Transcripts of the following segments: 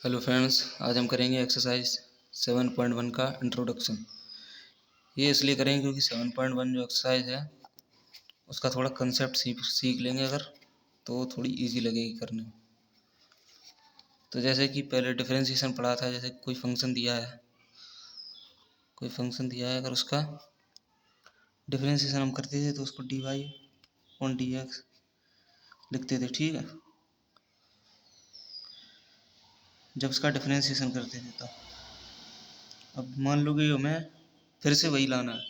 Hello friends, आज हम करेंगे एक्सरसाइज 7.1 का इंट्रोडक्शन। ये इसलिए करेंगे क्योंकि 7.1 जो एक्सरसाइज है उसका थोड़ा कंसेप्ट सीख लेंगे अगर, तो थोड़ी इजी लगेगी करने में। तो जैसे कि पहले डिफरेंशिएशन पढ़ा था, जैसे कोई फंक्शन दिया है, अगर उसका डिफरेंशिएशन हम करते थे तो उसको dy ऑन dx लिखते थे, ठीक है। जब उसका डिफरेंशिएशन करते थे तो अब मान लो कि हमें फिर से वही लाना है,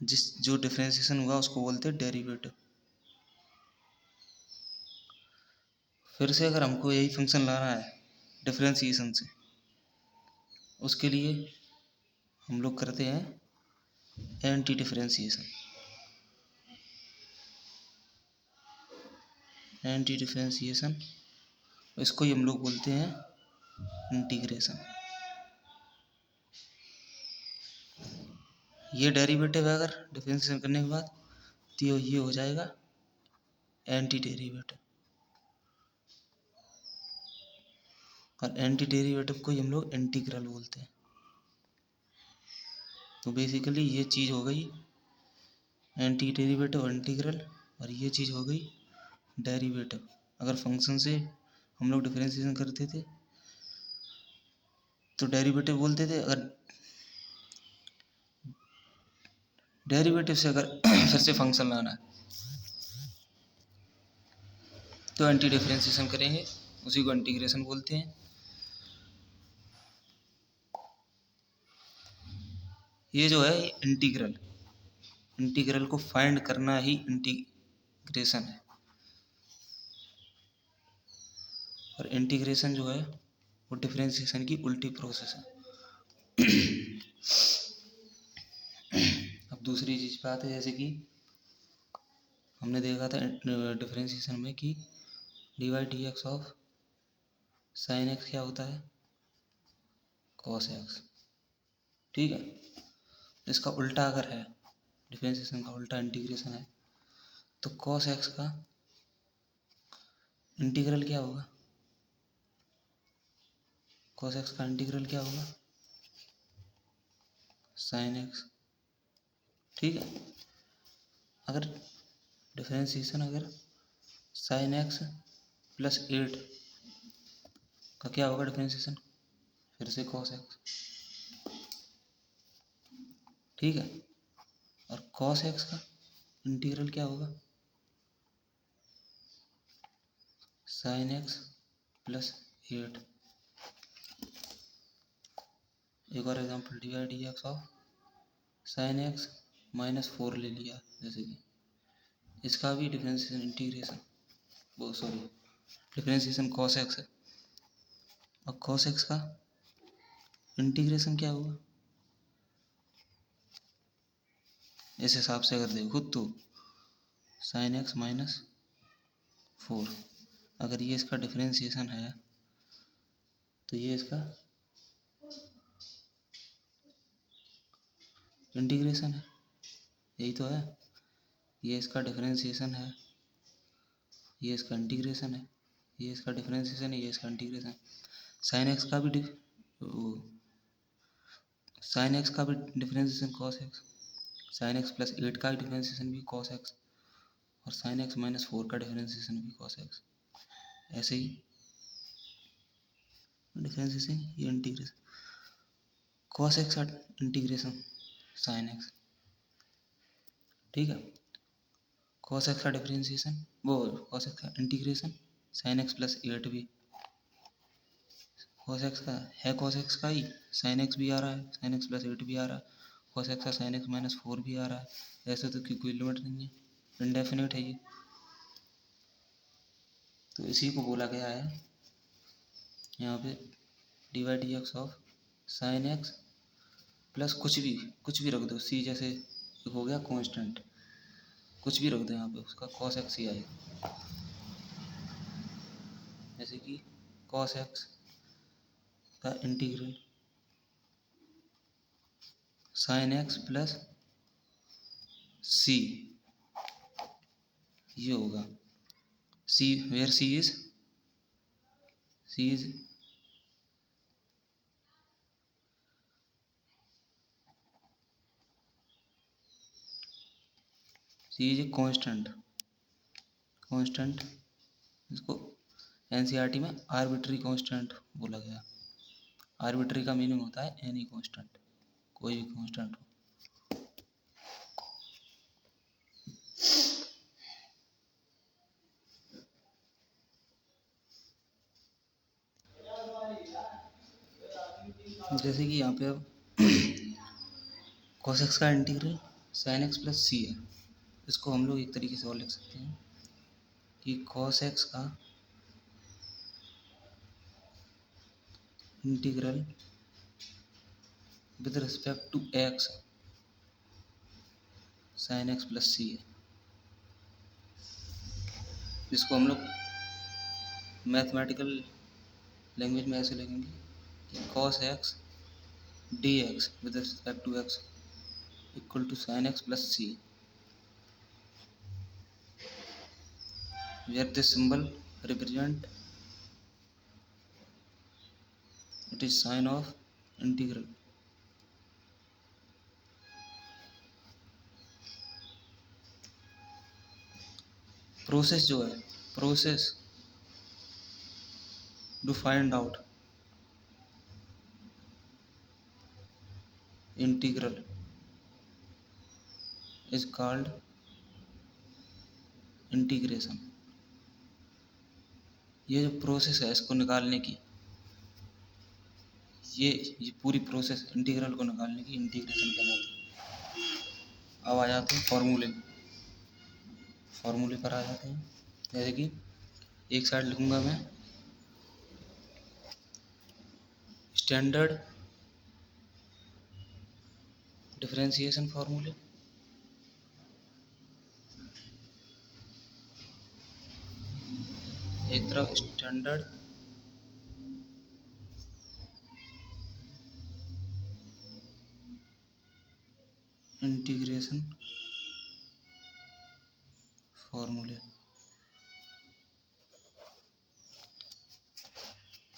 जो डिफरेंशिएशन हुआ उसको बोलते हैं डेरिवेटिव। फिर से अगर हमको यही फंक्शन लाना है डिफरेंशिएशन से, उसके लिए हम लोग करते हैं एंटी डिफरेंशिएशन। एंटी डिफरेंशिएशन इसको ही हम लोग बोलते हैं इंटीग्रेशन। ये डेरिवेटिव है अगर डिफरेंशिएशन करने के बाद, तो ये हो जाएगा एंटी डेरिवेटिव, और एंटी डेरिवेटिव को ही हम लोग इंटीग्रल बोलते हैं। तो बेसिकली ये चीज़ हो गई एंटी डेरिवेटिव और इंटीग्रल, और ये चीज़ हो गई डेरिवेटिव। अगर फंक्शन से हम लोग डिफरेंशिएशन करते थे तो डेरिवेटिव बोलते थे, अगर डेरिवेटिव से अगर फिर से फंक्शन लाना है तो एंटी डिफरेंशिएशन करेंगे, उसी को इंटीग्रेशन बोलते हैं। ये जो है इंटीग्रल, इंटीग्रल को फाइंड करना ही इंटीग्रेशन है। और इंटीग्रेशन जो है वो डिफरेंशिएशन की उल्टी प्रोसेस है। अब दूसरी चीज़ पे आते हैं, जैसे कि हमने देखा था डिफरेंशिएशन में कि dy dx of sine x क्या होता है, कॉस एक्स, ठीक है। इसका उल्टा अगर है, डिफरेंशिएशन का उल्टा इंटीग्रेशन है, तो कॉस एक्स का इंटीग्रल क्या होगा, कॉस एक्स का इंटीग्रल क्या होगा, साइन एक्स, ठीक है। अगर डिफरेंशिएशन अगर साइन एक्स प्लस 8 का क्या होगा डिफरेंशिएशन, फिर से कॉस एक्स, ठीक है। और कॉस एक्स का इंटीग्रल क्या होगा, साइन एक्स प्लस 8। एक और example, D D x of sine x -4 ले लिया, जैसे कि इसका भी डिफरेंशिएशन इंटीग्रेशन, वो सॉरी डिफरेंशिएशन कॉस एक्स है, और कॉस एक्स का इंटीग्रेशन क्या होगा, इस हिसाब से अगर देखो तो साइन एक्स -4, अगर ये इसका डिफरेंशिएशन है तो ये इसका इंटीग्रेशन है, यही तो है। ये इसका डिफरेंशिएशन है, ये इसका इंटीग्रेशन है, ये इसका डिफरेंशिएशन है, ये इसका इंटीग्रेशन। साइन एक्स का भी साइन एक्स का भी differentiation cos x, sign x plus 8 का डिफरेंशिएशन भी कॉस एक्स, और साइन एक्स -4 का डिफरेंशिएशन भी कॉस एक्स। ऐसे ही डिफरेंशिएशन, ये इंटीग्रेशन, कॉस एक्स का इंटीग्रेशन साइन एक्स, ठीक है। कॉस एक्स का डिफरेंशिएशन, वो कॉस एक्स का इंटीग्रेशन साइन एक्स प्लस 8 भी, कॉस एक्स का है, कॉस एक्स का ही साइन एक्स भी आ रहा है, साइन एक्स प्लस 8 भी आ रहा है, कॉस एक्स का साइन एक्स -4 भी आ रहा है। ऐसे तो कोई लिमिट नहीं है, इनडेफिनिट है ये। तो इसी को बोला गया है यहाँ पे d y d x of sine x plus कुछ भी रख दो, सी जैसे हो गया कांस्टेंट, कुछ भी रख दो यहाँ पे, उसका कॉस एक्स ही आएगा। जैसे कि कॉस एक्स का integral sine x plus c, ये होगा c, where c is c is a constant. इसको एनसीईआरटी में आर्बिट्री कांस्टेंट बोला गया। आर्बिट्री का मीनिंग होता है एनी कांस्टेंट, कोई भी कांस्टेंट हो। जैसे कि यहाँ पे अब cos x का integral sin x plus c है। इसको हम लोग एक तरीके से और लिख सकते हैं कि cos x का integral with respect to x sin x plus c है। जिसको हम लोग मैथमेटिकल लैंग्वेज में ऐसे लिखेंगे कि cos x dx with respect to x equal to sin x plus c, where this symbol represent it is sign of integral। Process जो है, process to find out integral is called integration. ये जो process है इसको निकालने की, ये पूरी प्रोसेस इंटीग्रल को निकालने की इंटीग्रेशन कहलाती है। अब आ जाते हैं फॉर्मूले पर आ जाते हैं। जैसे कि एक साइड लिखूंगा मैं स्टैंडर्ड डिफरेंशिएशन फॉर्मूले, एक तरफ स्टैंडर्ड इंटीग्रेशन फॉर्मूले।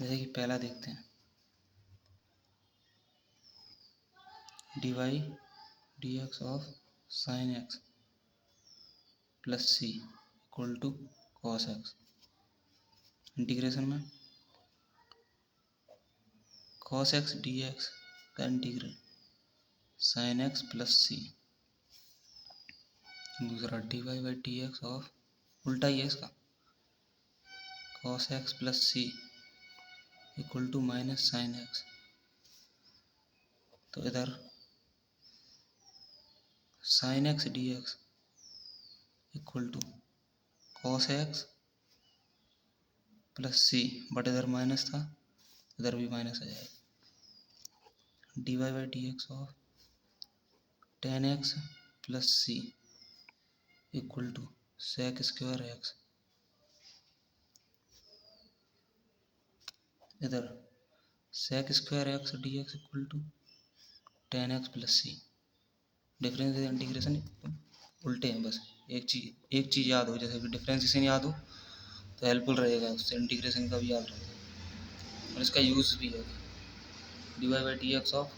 जैसे कि पहला देखते हैं dy dx of sin x plus c equal to cos x। Integration में cos x dx का integral sin x plus c. दूसरा dy बाई dx ऑफ, उल्टा ही है इसका, cos x plus c equal to minus sine x. तो इधर sine x d x equal to cos x plus c, but इधर minus था, इधर भी माइनस आ जाएगा। D y by d x of tan x plus c equal to sec square x. इधर sec square x d x equal to tan x plus c. Difference integration उल्टे हैं, बस एक चीज़ याद हो, जैसे कि डिफरेंशिएशन याद हो तो हेल्पफुल रहेगा, उससे इंटीग्रेशन का भी याद रहेगा और इसका यूज़ भी है। D y by d x of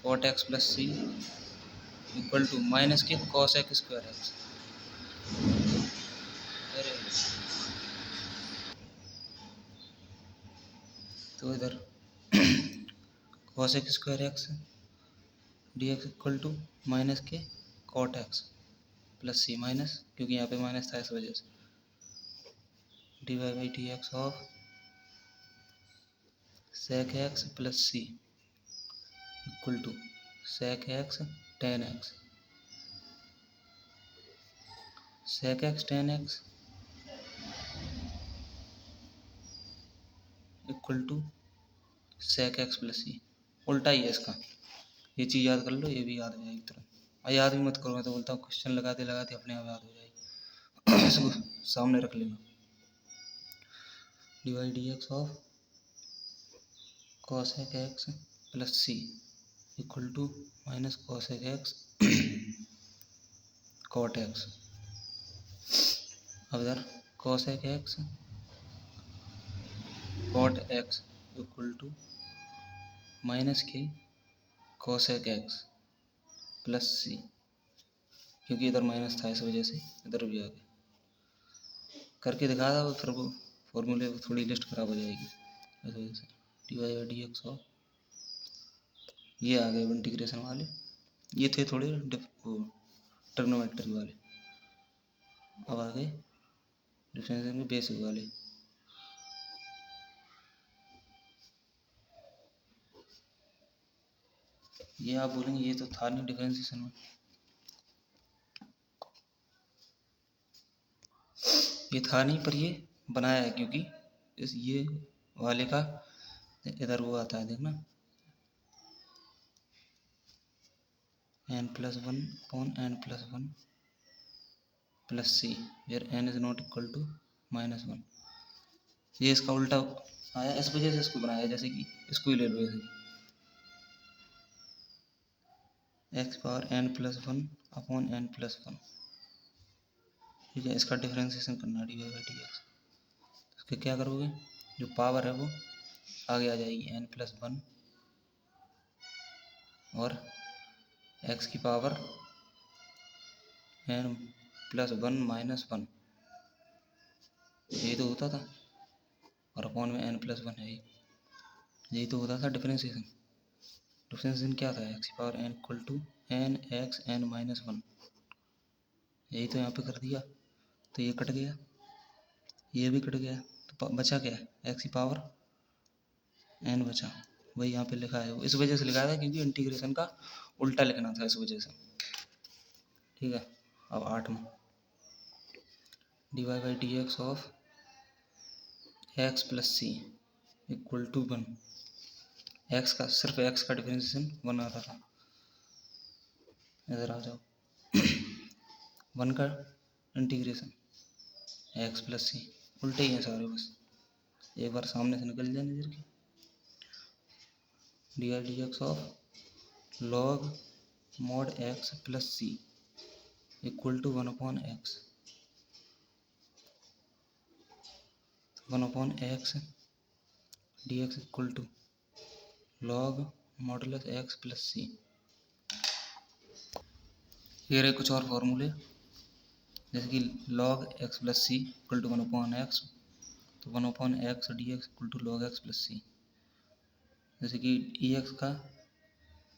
cot x plus c equal to minus के कॉस एक्स स्क्वायर एक्स। तो इधर cos x square x d x equal to minus के cot x plus c, minus क्योंकि यहाँ पे minus था इस वजह से, d y by d x of sec x plus c equal to sec x tan x. Sec x tan x equal to sec x plus सी, उल्टा ही है इसका। ये चीज़ याद कर लो, ये भी याद हो जाएगी तुरंत। याद भी मत करो, मैं तो बोलता हूँ क्वेश्चन लगाते लगाते अपने आप याद हो जाएगी। इसको सामने रख लेना। D y d x of cosec x plus c equal to minus cosec x cot x. अब इधर cosec x cot x equal to minus के कोसेक एक्स प्लस सी, क्योंकि इधर माइनस था इस वजह से इधर भी आ गया। करके दिखा था फिर वो फॉर्मूले थोड़ी लिस्ट खराब हो जाएगी इस वजह से। D y by d x of, ये आ गए इंटीग्रेशन वाले, ये थे थोड़े वो ट्रिग्नोमेट्री वाले। अब आ गए डिफरेंशिएशन के बेसिक वाले। ये आप बोलेंगे ये तो था नहीं डिफरेंशिएशन में, ये था नहीं पर ये बनाया है क्योंकि इस ये वाले का इधर वो आता है देखना, n plus one upon n plus one plus c where n is not equal to minus one. ये इसका उल्टा आया, इस वजह से इसको बनाया। जैसे कि इसको ही ले लो, जैसे x power n plus one upon n plus one, ठीक है। इसका डिफरेंशिएशन करना d y by d x. इसके क्या करोगे, जो पावर है वो आगे आ जाएगी n प्लस वन और x की power n plus one minus one, यही तो होता था। और अपॉन में n प्लस वन है, यही तो होता था डिफरेंशिएशन। डिफरेंशिएशन क्या था, एक्स की power n equal to n x n minus one, यही तो यहाँ पे कर दिया। तो ये कट गया, ये भी कट गया, तो बचा क्या, एक्स की पावर n बचा। वही यहाँ पे लिखा है, इस वजह से लिखा था क्योंकि इंटीग्रेशन का उल्टा लिखना था, इस वजह से, ठीक है। अब 8 में d y by d x of x plus c equal to one. X का सिर्फ एक्स का डिफरेंशिएशन वन आता था, इधर आ जाओ वन का इंटीग्रेशन एक्स प्लस सी, उल्टे ही हैं सारे, बस एक बार सामने से निकल जाए नजर की। D i d x of log mod x plus c equal to one upon x, one upon x d x equal to log modulus x plus c. ये रहे कुछ और फॉर्मूले, जैसे कि log x plus c equal to one upon x, तो one upon x d x equal to log x plus c. जैसे कि ई एक्स का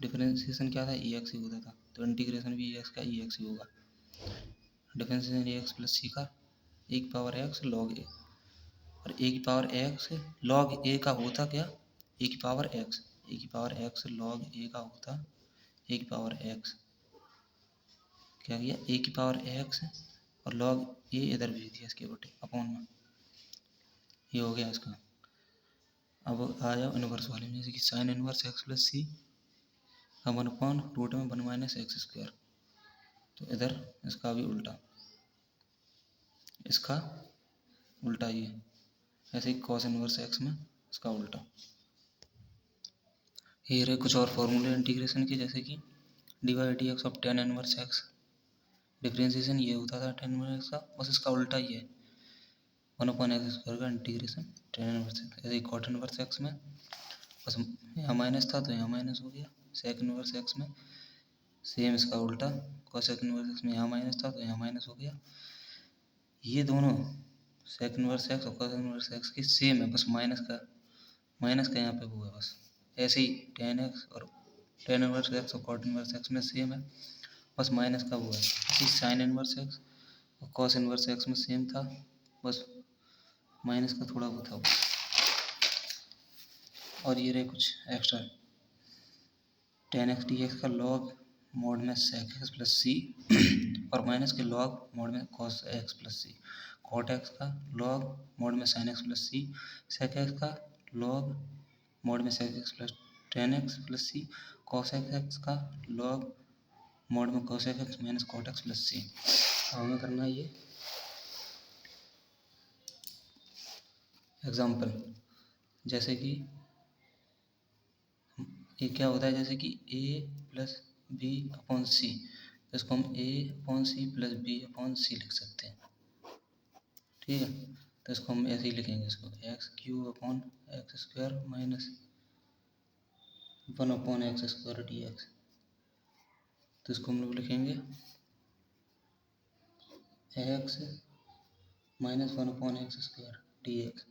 डिफरेंशिएशन क्या था, ई एक्स ही होता था, तो इंटीग्रेशन भी ई एक्स का ई एक्स ही होगा। डिफरेंशिएशन ए एक्स प्लस सी का ए की पावर एक्स लॉग ए, और ए की पावर एक्स लॉग ए का होता क्या, ए की पावर एक्स, ए की पावर एक्स लॉग ए का होता ए की पावर एक्स, क्या किया ए की पावर एक्स और लॉग ए इधर भेज दिया इसके बटे अपॉन में, ये हो गया इसका। अब आ जाओ इनवर्स वाले में, जैसे कि साइन इनवर्स एक्स प्लस सी का वन अपॉन रूट में वन माइनस एक्स स्क्वायर, तो इधर इसका भी उल्टा, इसका उल्टा ये, ऐसे ही कॉस इनवर्स एक्स में इसका उल्टा। ये रहे कुछ और फॉर्मूले इंटीग्रेशन के, जैसे कि d y d x of ten inverse x, differentiation ये होता था टेन इनवर्स एक्स का, बस इसका उल्टा ही है, वन अपॉन एक्स स्क्वायर का इंटीग्रेशन टेन इनवर्स एक्स। ऐसे ही कॉट इनवर्स एक्स में बस यहाँ माइनस था तो यहाँ माइनस हो गया, सेक इनवर्स एक्स में सेम इसका उल्टा, कोसेक इनवर्स एक्स में यहाँ माइनस था तो यहाँ माइनस हो गया। ये दोनों सेक इनवर्स एक्स और कोसेक इनवर्स एक्स की सेम है, बस माइनस का यहाँ पे वो है बस। ऐसे ही टेन एक्स और टेन इनवर्स एक्स और कॉट इनवर्स एक्स में सेम है, बस माइनस का वो है। इसी साइन इनवर्स एक्स और कॉस इनवर्स एक्स में सेम था, बस माइनस का थोड़ा वो था। और ये रहे कुछ extra, tan x d x का लॉग मोड में सेक एक्स प्लस सी और माइनस के लॉग मोड में cos x plus c, cot x का लॉग मोड में sine x plus c, sec x का लॉग मोड में sec x plus tan x plus c, cos x का log mod में cos x minus cot x plus c. हमें करना है ये एग्जाम्पल, जैसे कि ये क्या होता है, जैसे कि a plus b upon c, इसको हम a upon c plus b upon c लिख सकते हैं, ठीक है। तो इसको हम ऐसे ही लिखेंगे, इसको x cube upon x square minus 1 upon x square D x. तो इसको हम लोग लिखेंगे x minus 1 upon x square D x.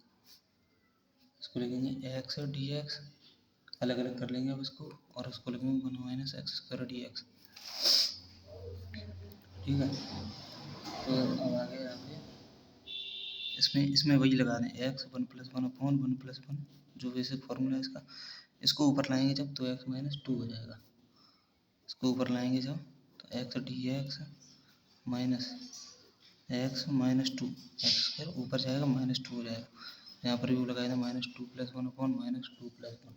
इसको लिखेंगे एक्स और डी एक्स अलग अलग कर लेंगे अब इसको, और उसको लिखेंगे 1 minus x square D x. ठीक है, तो अब आगे इसमें वही लगा दें, एक्स 1 प्लस 1 अपॉन 1 प्लस 1 जो बेसिक फॉर्मूला है इसका। इसको ऊपर लाएंगे जब तो एक्स माइनस 2 हो जाएगा। इसको ऊपर लाएंगे जब तो x d x minus x minus 2 x square ऊपर जाएगा माइनस 2 हो जाएगा। यहाँ पर भी वो लगाया था -2 प्लस 1 अपॉन -2 प्लस 1।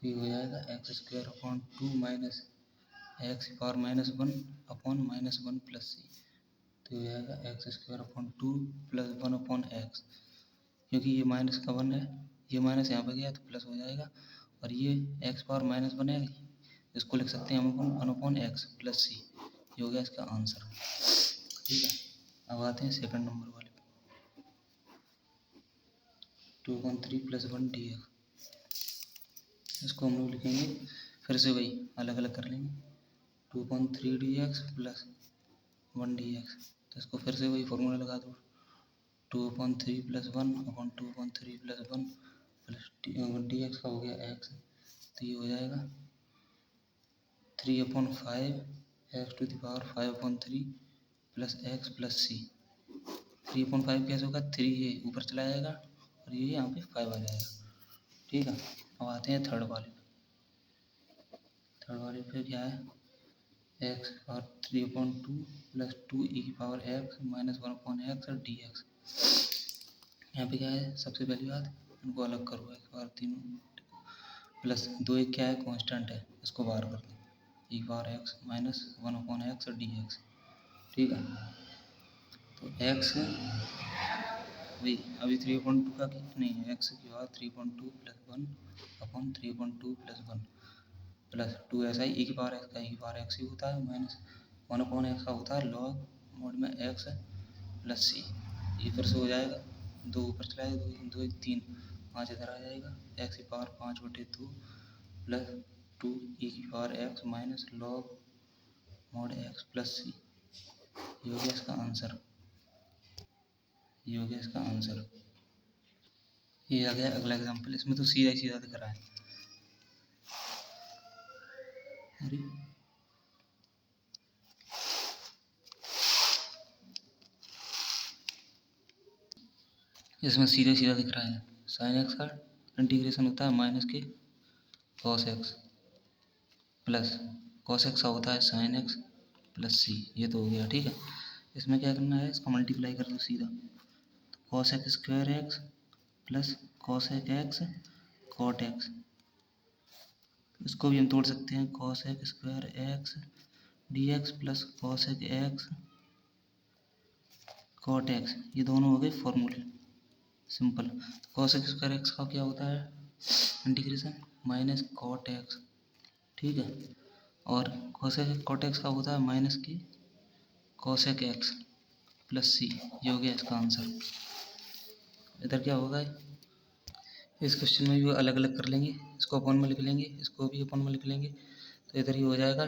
तो ये हो जाएगा x square upon 2 minus x power -1 upon -1 plus c. तो हो जाएगा x square upon 2 plus 1 upon x, क्योंकि ये माइनस का 1 है, ये माइनस यहाँ पर गया तो प्लस हो जाएगा, और ये एक्स पावर -1 है, इसको लिख सकते हैं हम 1 अपॉन एक्स प्लस सी। ये हो गया इसका आंसर। ठीक है, अब आते हैं सेकंड नंबर वाले, 2/3 प्लस 1 डी एक्स। इसको हम लोग लिखेंगे फिर से वही अलग अलग कर लेंगे, 2/3 d x plus 1 d x. तो इसको फिर से वही फॉर्मूला लगा दो, 2/3 plus 1 upon 2/3 plus 1 plus d x का हो गया एक्स। तो ये हो जाएगा 3/5 x to the power 5/3 plus x plus c. 3/5 कैसे होगा, 3 ये ऊपर चला जाएगा और ये यहाँ पे 5 आ जाएगा। ठीक है, अब आते हैं थर्ड वाले पे। थर्ड वाले पे क्या है, एक्स पावर 3/2 प्लस 2 ई की power x minus 1 upon x और डी एक्स। यहाँ पे क्या है, सबसे पहली बात इनको अलग करो, एक्स पावर 3 प्लस 2 एक क्या है, कांस्टेंट है, इसको बाहर कर दो, e power x minus 1 upon x और डी एक्स। ठीक है, तो एक्स वही अभी 3/2 का नहीं है, एक्स की बात 3/2 प्लस 1 अपॉन 3/2 प्लस 1 प्लस 2 ऐसा ही ई की पावर एक्स का ई की पावर एक्स ही होता है, माइनस 1 अपॉन एक्स का होता है लॉग मोड में एक्स प्लस सी। ये फिर से हो जाएगा, 2 ऊपर चला जाएगा, 2 1 3 5 इधर आ जाएगा, एक्स की पावर 5/2 प्लस 2 ई की power x minus log mod x plus c. ये हो गया इसका आंसर। ये हो गया इसका आंसर। ये आ गया अगला एग्जाम्पल, इसमें तो सीधा ही सीधा दिख रहा है। अरे इसमें सीधा सीधा दिख रहा है, साइन एक्स का इंटीग्रेशन होता है माइनस के cos x plus cos x का होता है साइन एक्स प्लस सी। ये तो हो गया। ठीक है, इसमें क्या करना है, इसको मल्टीप्लाई कर दो सीधा, तो cos x square x plus cos x cot x. इसको भी हम तोड़ सकते हैं, cos x square x d x plus cos x cot x. ये दोनों हो गए फॉर्मूले simple. Cos x square x का क्या होता है इंटीग्रेशन माइनस कॉट एक्स। ठीक है, और कॉस एक्स कॉट एक्स का होता है माइनस की कॉस एक्स प्लस सी। ये हो गया इसका आंसर। इधर क्या होगा, इस क्वेश्चन में भी अलग अलग कर लेंगे, इसको अपन में लिख लेंगे, इसको भी अपन में लिख लेंगे, तो इधर ही हो जाएगा।